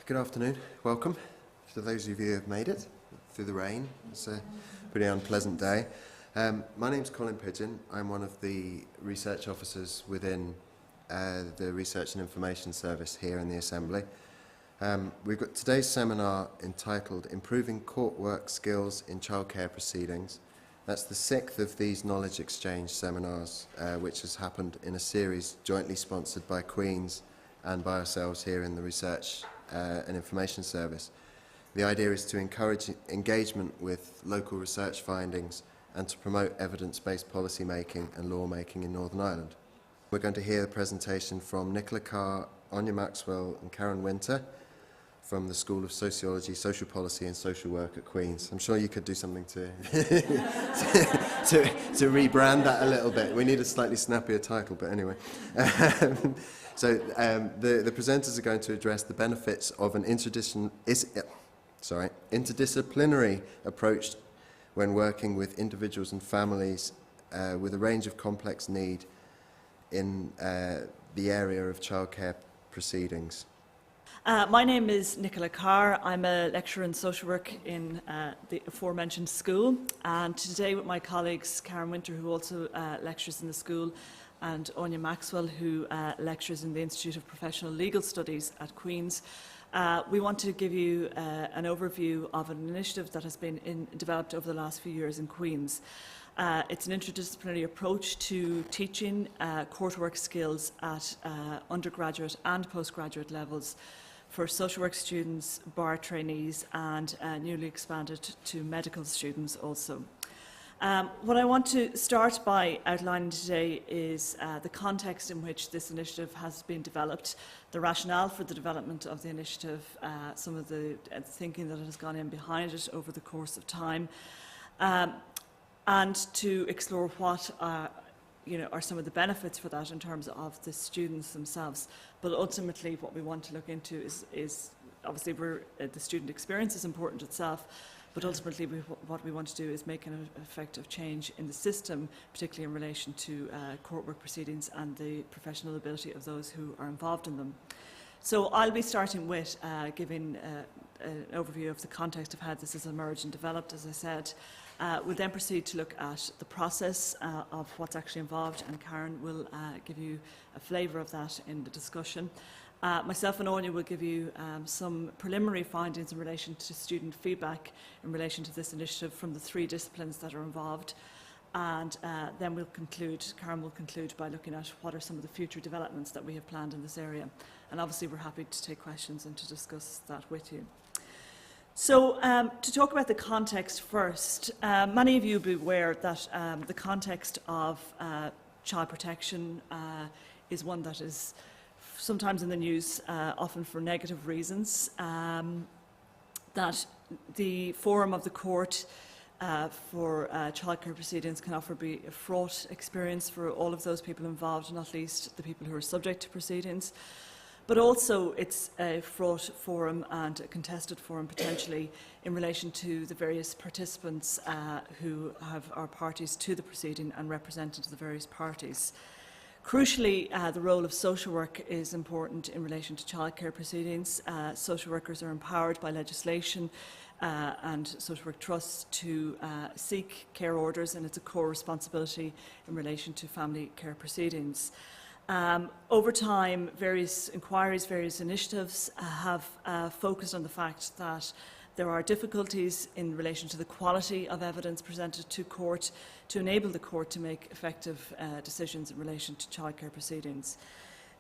Good afternoon, welcome to those of you who have made it through the rain. It's a pretty unpleasant day. My name's Colin Pigeon. I'm one of the research officers within the Research and Information Service here in the Assembly. We've got today's seminar entitled Improving Court Work Skills in Childcare Proceedings. That's the 6th of these knowledge exchange seminars, which has happened in a series jointly sponsored by Queen's and by ourselves here in the Research and Information Service. The idea is to encourage engagement with local research findings and to promote evidence-based policy making and law making in Northern Ireland. We're going to hear the presentation from Nicola Carr, Anya Maxwell and Karen Winter from the School of Sociology, Social Policy and Social Work at Queen's. I'm sure you could do something to to rebrand that a little bit. We need a slightly snappier title, but anyway. So the presenters are going to address the benefits of an interdisciplinary approach when working with individuals and families with a range of complex need in the area of childcare proceedings. My name is Nicola Carr. I'm a lecturer in social work in the aforementioned school, and today with my colleagues Karen Winter, who also lectures in the school, and Anya Maxwell, who lectures in the Institute of Professional Legal Studies at Queen's. We want to give you an overview of an initiative that has been developed over the last few years in Queen's. It's an interdisciplinary approach to teaching court work skills at undergraduate and postgraduate levels for social work students, bar trainees, and newly expanded to medical students also. What I want to start by outlining today is the context in which this initiative has been developed, the rationale for the development of the initiative, some of the thinking that has gone in behind it over the course of time, and to explore what are some of the benefits for that in terms of the students themselves. But ultimately what we want to look into is obviously the student experience is important itself, but ultimately what we want to do is make an effective change in the system, particularly in relation to court work proceedings and the professional ability of those who are involved in them. So I'll be starting with giving an overview of the context of how this has emerged and developed, as I said. We'll then proceed to look at the process of what's actually involved, and Karen will give you a flavour of that in the discussion. Myself and Anya will give you some preliminary findings in relation to student feedback in relation to this initiative from the 3 disciplines that are involved. And then Karen will conclude by looking at what are some of the future developments that we have planned in this area. And obviously we're happy to take questions and to discuss that with you. So to talk about the context first, many of you will be aware that the context of child protection is one that is sometimes in the news, often for negative reasons, that the forum of the court for childcare proceedings can often be a fraught experience for all of those people involved, not least the people who are subject to proceedings. But also it's a fraught forum and a contested forum potentially in relation to the various participants who are parties to the proceeding and represented the various parties. Crucially, the role of social work is important in relation to childcare proceedings. Social workers are empowered by legislation and social work trusts to seek care orders, and it's a core responsibility in relation to family care proceedings. Over time, various inquiries, various initiatives have focused on the fact that there are difficulties in relation to the quality of evidence presented to court to enable the court to make effective decisions in relation to childcare proceedings.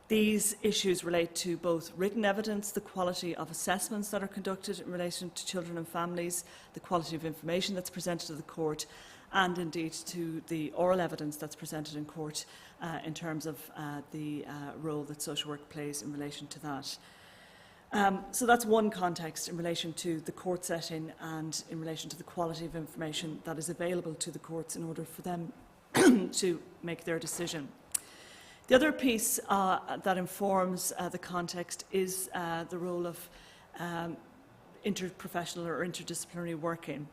These issues relate to both written evidence, the quality of assessments that are conducted in relation to children and families, the quality of information that's presented to the court, and indeed to the oral evidence that's presented in court in terms of the role that social work plays in relation to that. So that's one context in relation to the court setting and in relation to the quality of information that is available to the courts in order for them to make their decision. The other piece that informs the context is the role of interprofessional or interdisciplinary working.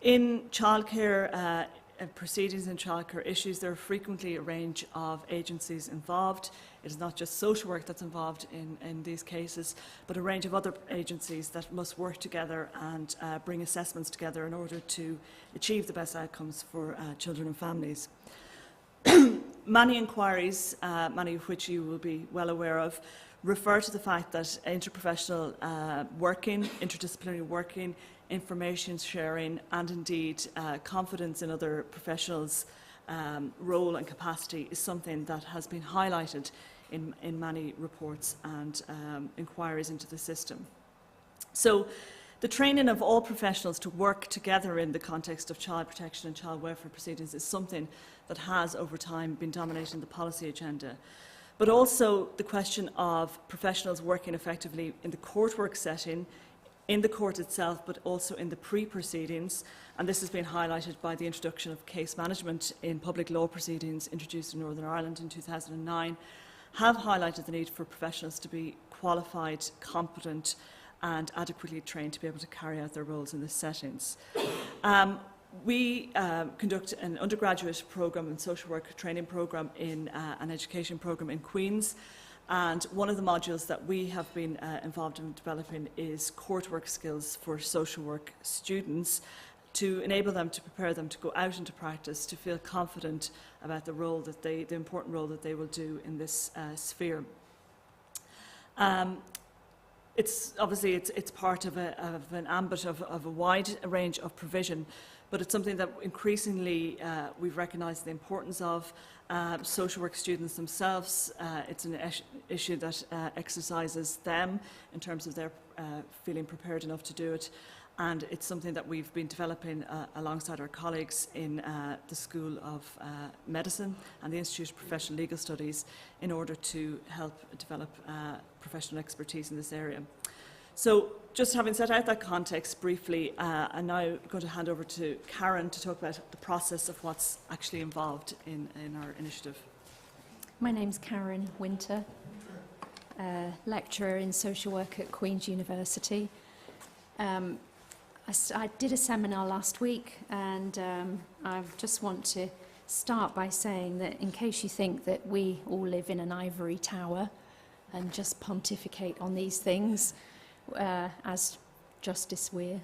In childcare, proceedings in childcare issues, there are frequently a range of agencies involved. It is not just social work that's involved in these cases, but a range of other agencies that must work together and bring assessments together in order to achieve the best outcomes for children and families. Many inquiries, many of which you will be well aware of, refer to the fact that interprofessional working, interdisciplinary working, information sharing and indeed confidence in other professionals' role and capacity is something that has been highlighted in many reports and inquiries into the system. So the training of all professionals to work together in the context of child protection and child welfare proceedings is something that has over time been dominating the policy agenda. But also the question of professionals working effectively in the court work setting, in the court itself, but also in the pre-proceedings, and this has been highlighted by the introduction of case management in public law proceedings introduced in Northern Ireland in 2009, have highlighted the need for professionals to be qualified, competent and adequately trained to be able to carry out their roles in the settings. We conduct an undergraduate programme and social work training programme in an education programme in Queen's. And one of the modules that we have been involved in developing is court work skills for social work students to enable them, to prepare them to go out into practice, to feel confident about the role that the important role that they will do in this sphere. It's obviously it's part of an ambit of a wide range of provision, but it's something that increasingly we've recognised the importance of. Social work students themselves, it's an issue that exercises them in terms of their feeling prepared enough to do it, and it's something that we've been developing alongside our colleagues in the School of Medicine and the Institute of Professional Legal Studies in order to help develop professional expertise in this area. So just having set out that context briefly, I'm now going to hand over to Karen to talk about the process of what's actually involved in our initiative. My name's Karen Winter, lecturer in social work at Queen's University. I did a seminar last week, and I just want to start by saying that in case you think that we all live in an ivory tower and just pontificate on these things, as Justice Weir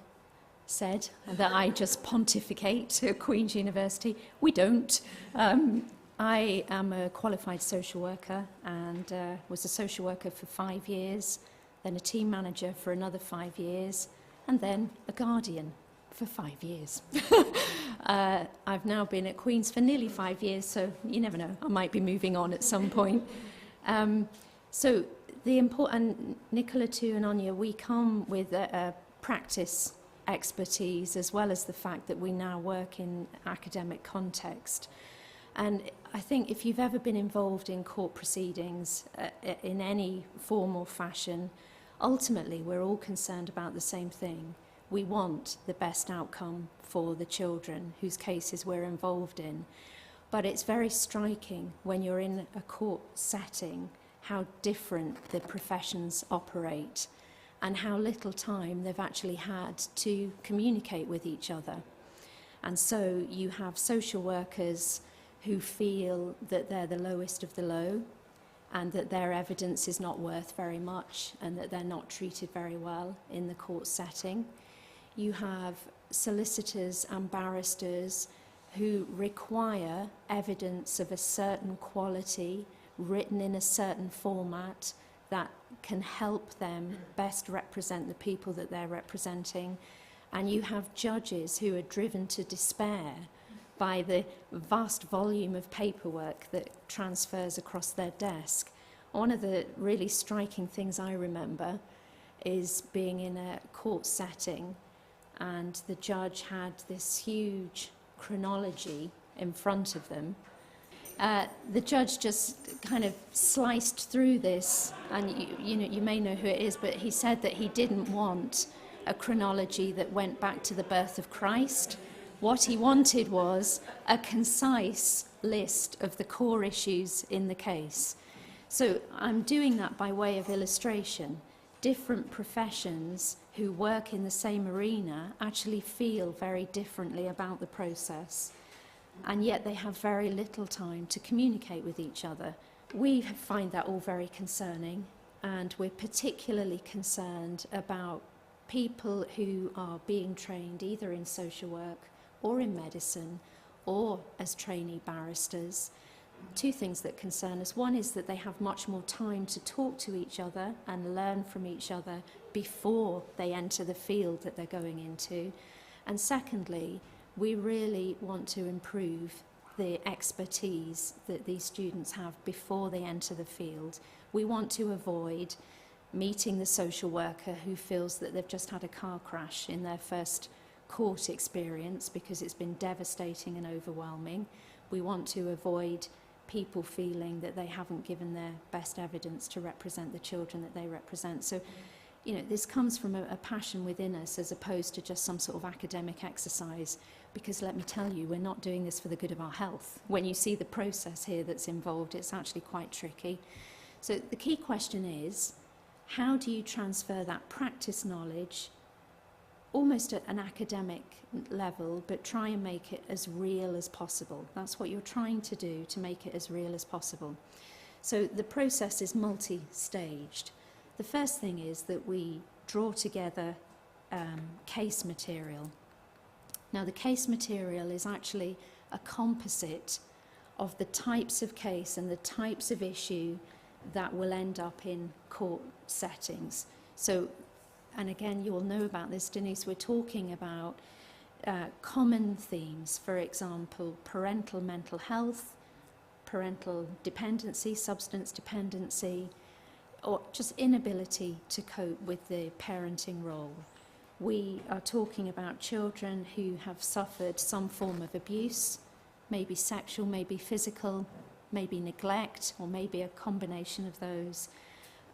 said, that I just pontificate at Queen's University. We don't. I am a qualified social worker and was a social worker for 5 years, then a team manager for another 5 years, and then a guardian for 5 years. I've now been at Queen's for nearly 5 years, so you never know, I might be moving on at some point. So the important, Nicola too and Anya, we come with a practice expertise as well as the fact that we now work in academic context. And I think if you've ever been involved in court proceedings in any form or fashion, ultimately we're all concerned about the same thing. We want the best outcome for the children whose cases we're involved in. But it's very striking when you're in a court setting how different the professions operate and how little time they've actually had to communicate with each other. And so you have social workers who feel that they're the lowest of the low and that their evidence is not worth very much and that they're not treated very well in the court setting. You have solicitors and barristers who require evidence of a certain quality written in a certain format that can help them best represent the people that they're representing. And you have judges who are driven to despair by the vast volume of paperwork that transfers across their desk. One of the really striking things I remember is being in a court setting and the judge had this huge chronology in front of them. The judge just kind of sliced through this, and you may know who it is, but he said that he didn't want a chronology that went back to the birth of Christ. What he wanted was a concise list of the core issues in the case. So I'm doing that by way of illustration. Different professions who work in the same arena actually feel very differently about the process. and yet they have very little time to communicate with each other. We find that all very concerning, and we're particularly concerned about people who are being trained either in social work or in medicine or as trainee barristers. Two things that concern us. One is that they have much more time to talk to each other and learn from each other before they enter the field that they're going into. And secondly, we really want to improve the expertise that these students have before they enter the field. We want to avoid meeting the social worker who feels that they've just had a car crash in their first court experience because it's been devastating and overwhelming. We want to avoid people feeling that they haven't given their best evidence to represent the children that they represent. So, you know, this comes from a passion within us as opposed to just some sort of academic exercise, because let me tell you, we're not doing this for the good of our health. When you see the process here that's involved, it's actually quite tricky. So the key question is, how do you transfer that practice knowledge almost at an academic level, but try and make it as real as possible? That's what you're trying to do, to make it as real as possible. So the process is multi-staged. The first thing is that we draw together case material. Now, the case material is actually a composite of the types of case and the types of issue that will end up in court settings. So, and again, you will know about this, Denise, we're talking about common themes, for example, parental mental health, parental dependency, substance dependency, or just inability to cope with the parenting role. We are talking about children who have suffered some form of abuse, maybe sexual, maybe physical, maybe neglect, or maybe a combination of those.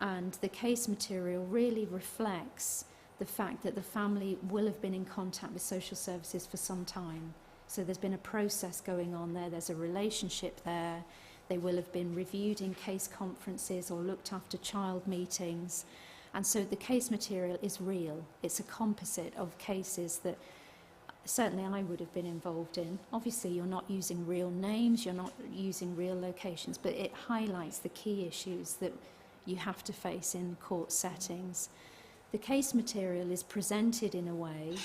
And the case material really reflects the fact that the family will have been in contact with social services for some time. So there's been a process going on there, there's a relationship there. They will have been reviewed in case conferences or looked after child meetings. And so the case material is real. It's a composite of cases that certainly I would have been involved in. Obviously, you're not using real names, you're not using real locations, but it highlights the key issues that you have to face in court settings. The case material is presented in a way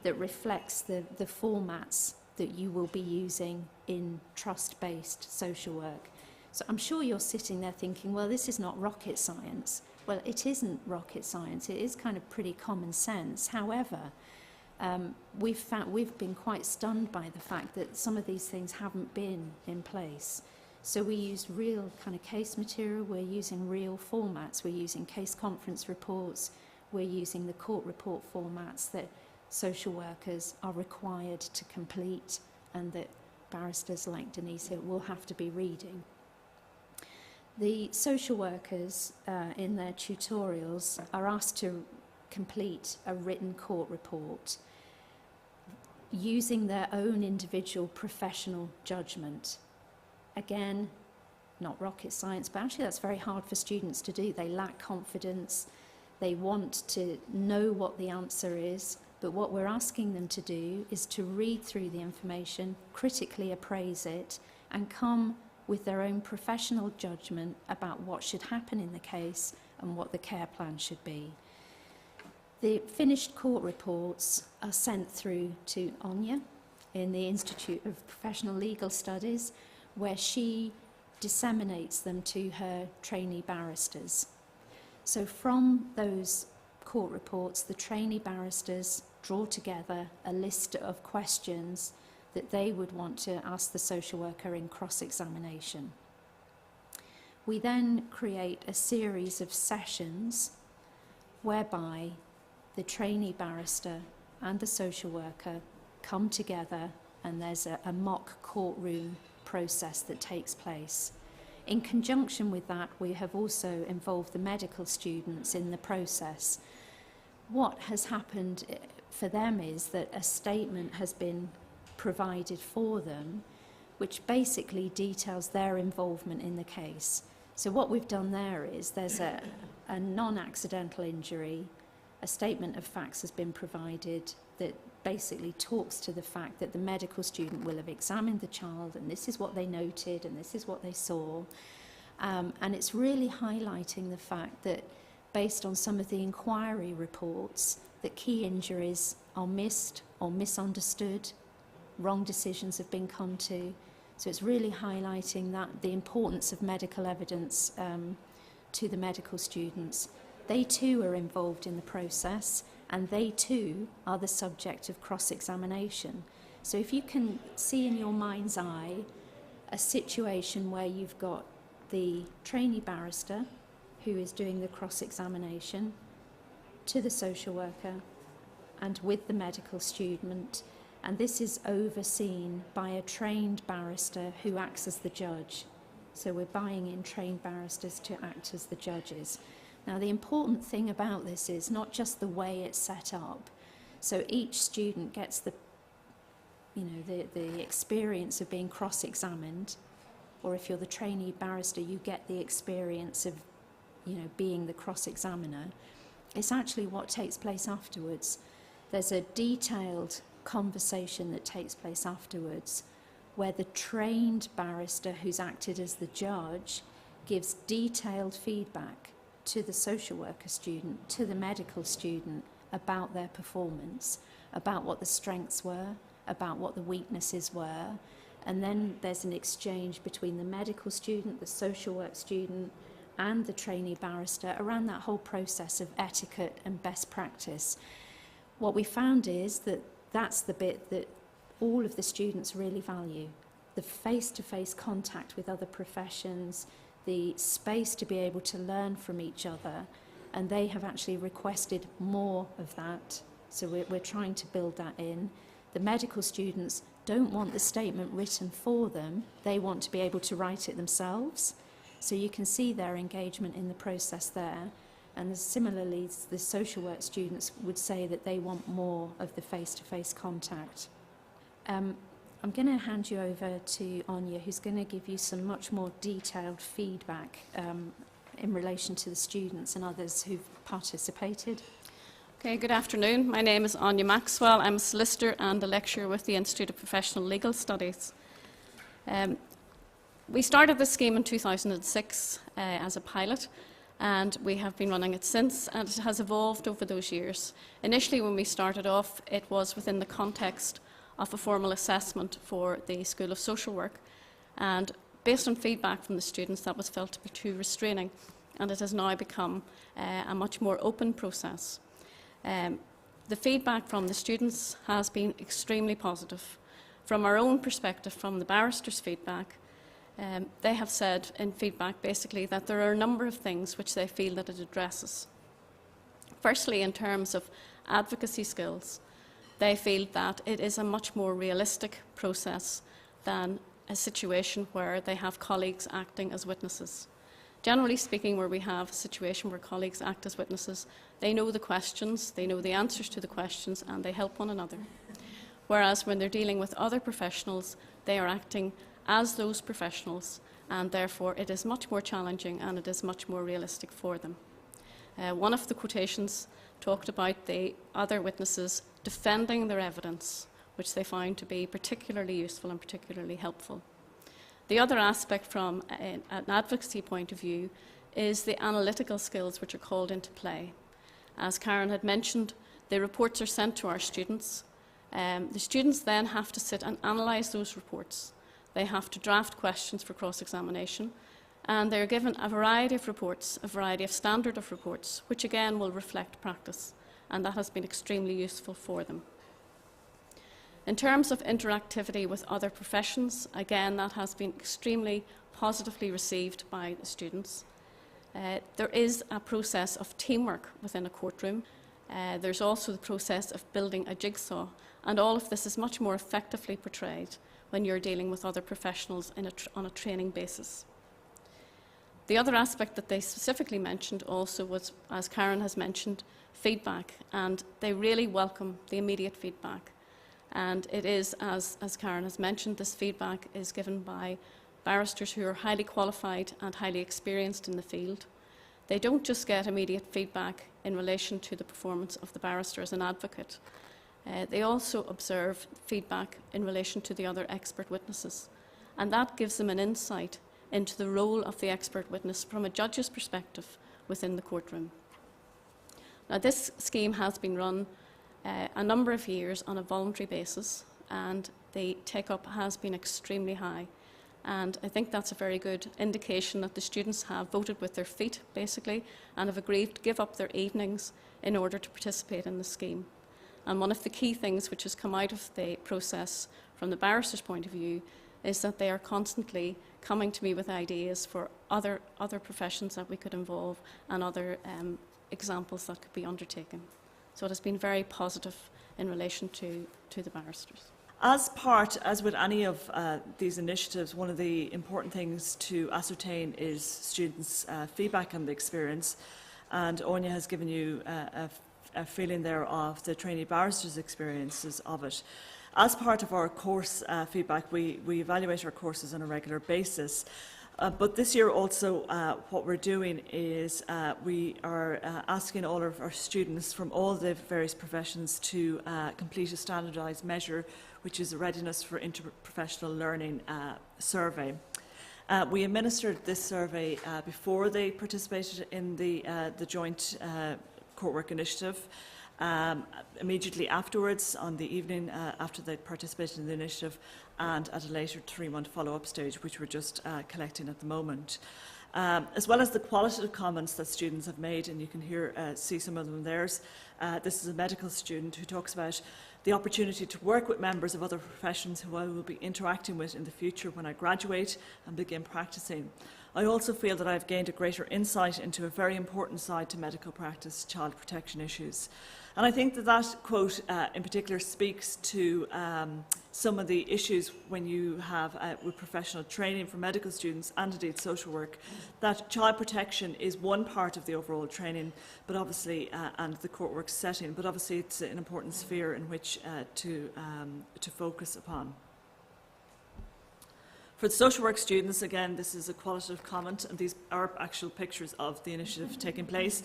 that reflects the formats that you will be using in trust-based social work. So I'm sure you're sitting there thinking, well, this is not rocket science. Well, it isn't rocket science. It is kind of pretty common sense. However, we've been quite stunned by the fact that some of these things haven't been in place. So we use real kind of case material. We're using real formats. We're using case conference reports. We're using the court report formats that social workers are required to complete and that barristers like Denise here will have to be reading. The social workers in their tutorials are asked to complete a written court report using their own individual professional judgment. Again, not rocket science, but actually that's very hard for students to do. They lack confidence. They want to know what the answer is, but what we're asking them to do is to read through the information, critically appraise it, and come with their own professional judgment about what should happen in the case and what the care plan should be. The finished court reports are sent through to Anya in the Institute of Professional Legal Studies, where she disseminates them to her trainee barristers. So from those court reports, the trainee barristers draw together a list of questions that they would want to ask the social worker in cross-examination. We then create a series of sessions whereby the trainee barrister and the social worker come together, and there's a mock courtroom process that takes place. In conjunction with that, we have also involved the medical students in the process. What has happened for them is that a statement has been provided for them, which basically details their involvement in the case. So what we've done there is there's a non-accidental injury, a statement of facts has been provided that basically talks to the fact that the medical student will have examined the child, and this is what they noted and this is what they saw. And it's really highlighting the fact that, based on some of the inquiry reports, that key injuries are missed or misunderstood, wrong decisions have been come to. So it's really highlighting that the importance of medical evidence to the medical students. They too are involved in the process, and they too are the subject of cross-examination. So if you can see in your mind's eye a situation where you've got the trainee barrister who is doing the cross-examination to the social worker and with the medical student, and this is overseen by a trained barrister who acts as the judge. So we're buying in trained barristers to act as the judges. Now, the important thing about this is not just the way it's set up. So each student gets the experience of being cross-examined, or if you're the trainee barrister, you get the experience of, being the cross-examiner. It's actually what takes place afterwards. There's a detailed conversation that takes place afterwards where the trained barrister who's acted as the judge gives detailed feedback to the social worker student, to the medical student, about their performance, about what the strengths were, about what the weaknesses were, and then there's an exchange between the medical student, the social work student, and the trainee barrister around that whole process of etiquette and best practice. What we found is that that's the bit that all of the students really value, the face-to-face contact with other professions, the space to be able to learn from each other, and they have actually requested more of that. So we're trying to build that in. The medical students don't want the statement written for them, they want to be able to write it themselves. So you can see their engagement in the process there. And similarly, the social work students would say that they want more of the face-to-face contact. I'm going to hand you over to Anya, who's going to give you some much more detailed feedback in relation to the students and others who've participated. Okay, good afternoon. My name is Anya Maxwell. I'm a solicitor and a lecturer with the Institute of Professional Legal Studies. We started this scheme in 2006 as a pilot, and we have been running it since, and it has evolved over those years. Initially, when we started off, it was within the context of a formal assessment for the School of Social Work, and based on feedback from the students, that was felt to be too restraining, and it has now become a much more open process. The feedback from the students has been extremely positive. From our own perspective, from the barristers' feedback, they have said in feedback basically that there are a number of things which they feel that it addresses. Firstly, in terms of advocacy skills, they feel that it is a much more realistic process than a situation where they have colleagues acting as witnesses. Generally speaking, where we have a situation where colleagues act as witnesses, they know the questions, they know the answers to the questions, and they help one another. Whereas when they're dealing with other professionals, they are acting as those professionals, and therefore it is much more challenging and it is much more realistic for them. One of the quotations talked about the other witnesses defending their evidence, which they found to be particularly useful and particularly helpful. The other aspect from an advocacy point of view is the analytical skills which are called into play. As Karen had mentioned, the reports are sent to our students. The students then have to sit and analyse those reports. They have to draft questions for cross-examination, and they're given a variety of reports, a variety of standard of reports, which again will reflect practice, and that has been extremely useful for them. In terms of interactivity with other professions, again, that has been extremely positively received by the students. There is a process of teamwork within a courtroom. There's also the process of building a jigsaw, and all of this is much more effectively portrayed when you're dealing with other professionals on a training basis. The other aspect that they specifically mentioned also was, as Karen has mentioned, feedback, and they really welcome the immediate feedback. And it is, as Karen has mentioned, this feedback is given by barristers who are highly qualified and highly experienced in the field. They don't just get immediate feedback in relation to the performance of the barrister as an advocate. They also observe feedback in relation to the other expert witnesses. And that gives them an insight into the role of the expert witness from a judge's perspective within the courtroom. Now, this scheme has been run a number of years on a voluntary basis, and the take-up has been extremely high. And I think that's a very good indication that the students have voted with their feet, basically, and have agreed to give up their evenings in order to participate in the scheme. And one of the key things which has come out of the process from the barrister's point of view is that they are constantly coming to me with ideas for other professions that we could involve and other examples that could be undertaken. So it has been very positive in relation to the barristers. As with any of these initiatives, one of the important things to ascertain is students' feedback on the experience. And Anya has given you a feeling there of the trainee barristers' experiences of it. As part of our course feedback, we evaluate our courses on a regular basis. But this year also what we're doing is we are asking all of our students from all the various professions to complete a standardised measure, which is a readiness for interprofessional learning survey. We administered this survey before they participated in the joint courtwork initiative. Immediately afterwards, on the evening after they participated in the initiative, and at a later 3-month follow-up stage, which we're just collecting at the moment. As well as the qualitative comments that students have made, and you can see some of them there. This is a medical student who talks about the opportunity to work with members of other professions who I will be interacting with in the future when I graduate and begin practicing. I also feel that I've gained a greater insight into a very important side to medical practice, child protection issues. And I think that quote in particular speaks to some of the issues when you have with professional training for medical students and indeed social work, that child protection is one part of the overall training, but obviously, and the courtwork setting, but obviously it's an important sphere in which to focus upon. For the social work students, again, this is a qualitative comment, and these are actual pictures of the initiative taking place.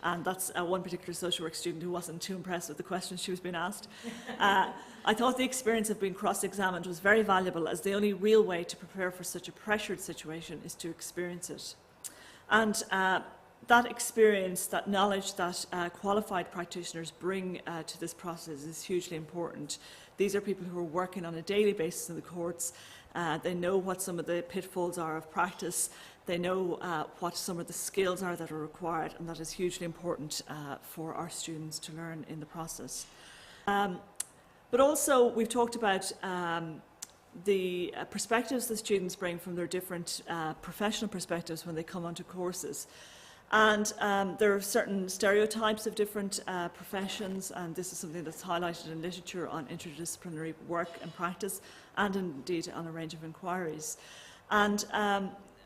And that's one particular social work student who wasn't too impressed with the questions she was being asked. I thought the experience of being cross-examined was very valuable, as the only real way to prepare for such a pressured situation is to experience it. And that experience, that knowledge that qualified practitioners bring to this process is hugely important. These are people who are working on a daily basis in the courts. They know what some of the pitfalls are of practice. They know what some of the skills are that are required, and that is hugely important for our students to learn in the process. But also, we've talked about the perspectives the students bring from their different professional perspectives when they come onto courses. And there are certain stereotypes of different professions, and this is something that's highlighted in literature on interdisciplinary work and practice, and indeed on a range of inquiries. And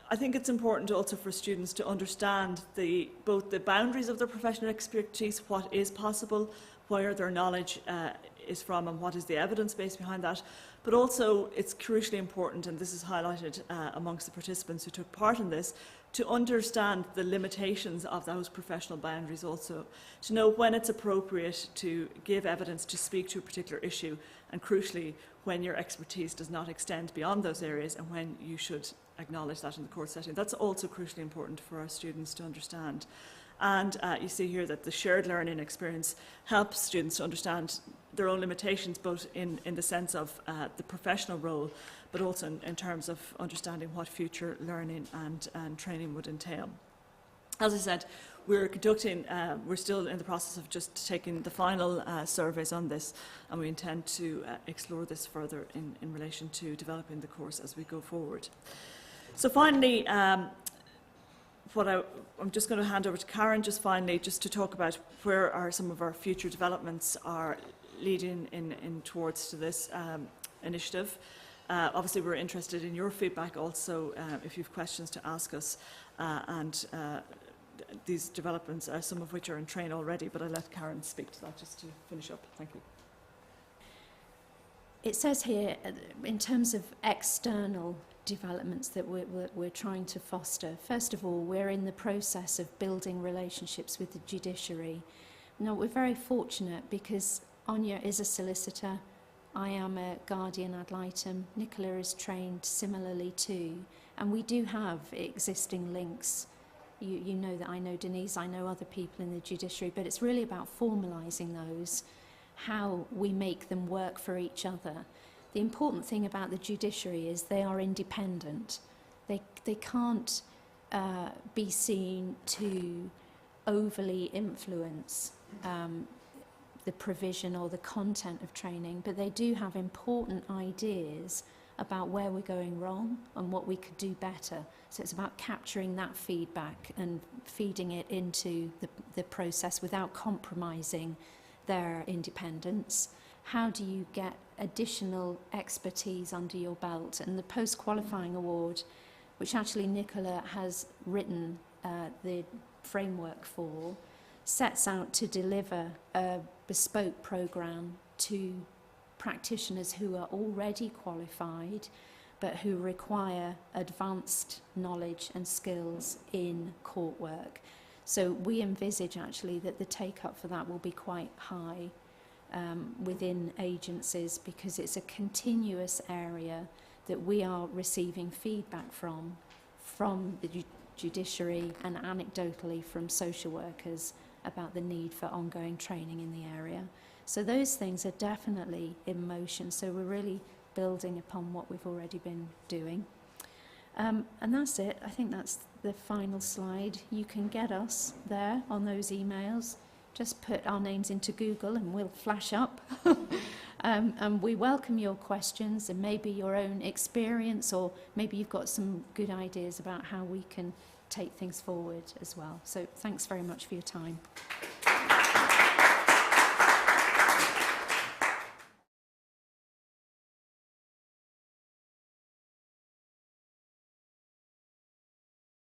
I think it's important also for students to understand both the boundaries of their professional expertise, what is possible, where their knowledge is from, and what is the evidence base behind that. But also, it's crucially important, and this is highlighted amongst the participants who took part in this, to understand the limitations of those professional boundaries also, to know when it's appropriate to give evidence to speak to a particular issue, and crucially, when your expertise does not extend beyond those areas and when you should acknowledge that in the court setting. That's also crucially important for our students to understand. And you see here that the shared learning experience helps students to understand their own limitations, both in the sense of the professional role, but also in terms of understanding what future learning and training would entail. As I said, we're still in the process of just taking the final surveys on this, and we intend to explore this further in relation to developing the course as we go forward. So finally, I'm just going to hand over to Karen just to talk about where are some of our future developments are leading in towards to this initiative. Obviously, we're interested in your feedback also, if you have questions to ask us, and these developments are some of which are in train already, but I'll let Karen speak to that just to finish up. Thank you. it says here, in terms of external developments that we're trying to foster, first of all, we're in the process of building relationships with the judiciary. Now, we're very fortunate because Anya is a solicitor, I am a guardian ad litem, Nicola is trained similarly too, and we do have existing links. You know that I know Denise, I know other people in the judiciary, but it's really about formalising those, how we make them work for each other. The important thing about the judiciary is they are independent. They can't be seen to overly influence the provision or the content of training, but they do have important ideas about where we're going wrong and what we could do better. So it's about capturing that feedback and feeding it into the process without compromising their independence. How do you get additional expertise under your belt? And the post-qualifying award, which actually Nicola has written the framework for, sets out to deliver a bespoke programme to practitioners who are already qualified but who require advanced knowledge and skills in court work. So we envisage actually that the take-up for that will be quite high within agencies, because it's a continuous area that we are receiving feedback from the judiciary and anecdotally from social workers about the need for ongoing training in the area. So those things are definitely in motion, so we're really building upon what we've already been doing. And that's it. I think that's the final slide. You can get us there on those emails. Just put our names into Google and we'll flash up. And we welcome your questions and maybe your own experience, or maybe you've got some good ideas about how we can take things forward as well. So thanks very much for your time.